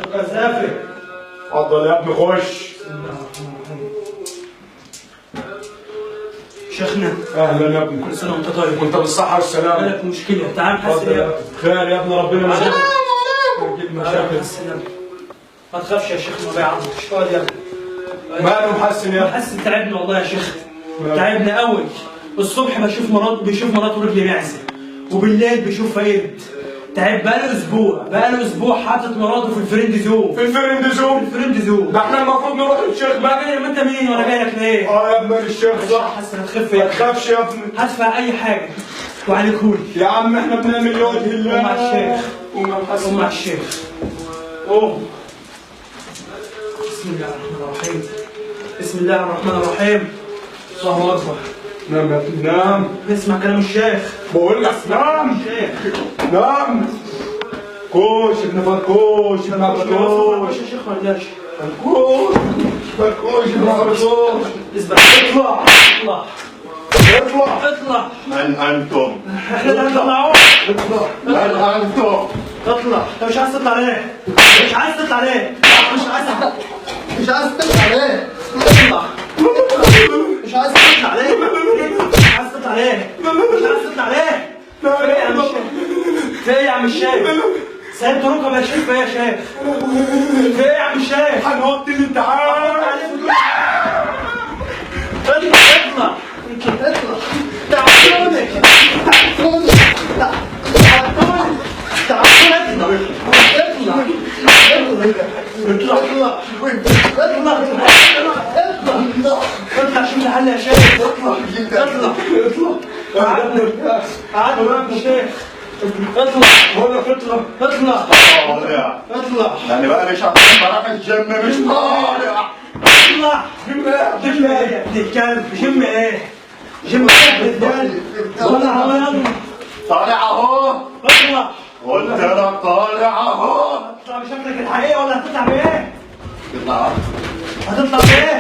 سافر. اتفضل يا ابني خش. شيخنا اهلا يا ابني. كل سنه وانت طيب. وانت بالصحة والسلامة. مالك مشكلة؟ تعال نحسن يا ابني. خير يا ابني ربنا ما يجيب مشاكل. ما تخافش يا شيخ، ما بيعضش. اقعد يا ابني. ماله محسن يا ابني؟ محسن تعبنا والله يا شيخ، تعبنا قوي. الصبح بشوف مراته رجلي معزة، وبالليل بيشوف فايد. تعب بقاله اسبوع حاطط مراته في الفريند زون. في الفريند زون؟ في الفريند زون. ده احنا المفروض نروح للشيخ بقى. ما انت مين وانا جاي لك ليه؟ يا ابني الشيخ صح. حسن هتخف ما تخافش يا ابني. هدفع اي حاجة وعليكولي. يا عم احنا بنعمل لوجه الله. ومع الشيخ. ومع الشيخ. اوه. بسم الله الرحمن الرحيم. بسم الله الرحمن الرحيم. الله اكبر. نام يا ابني نام. اسمع كلام الشيخ. بقول لك نام. نام. كوش ابن فركوش ابن فركوش. يا شيخ ما رجعش. فركوش فركوش ابن فركوش. اسمع. اطلع اطلع اطلع. اطلع. من أنتم؟ احنا اللي هنطلعوك. اطلع. من أنتم؟ اطلع. انت مش عايز تطلع ليه؟ مش عايز تطلع ليه؟ مش عايز تطلع ليه؟ مش عايز تطلع ليه؟ مش عايز تطلع ليه؟ مش عايز تطلع ليه؟ في ايه يا عم الشيخ؟ في ايه يا عم الشيخ؟ سايب ركبه يا شيخ. في ايه يا شيخ؟ في ايه يا عم الشيخ؟ هنوطي الامتحان. اطلع. تعالوني. اطلع شوف الحل يا شيخ. اطلع. قعدوا معاك يا شيخ. اطلع. بقول لك اطلع. طالع. اطلع. يعني بقى لي شهرين بروح الجيم مش طالع. اطلع. جم ايه يا ابن الكلب؟ جم ايه يا ابن الكلب؟ طلع اهو يلا. طالع أهو. اطلع. قلت لك طالع أهو. اطلع بشكلك الحقيقي ولا هتطلع بايه؟ يطلع. هتطلع بايه؟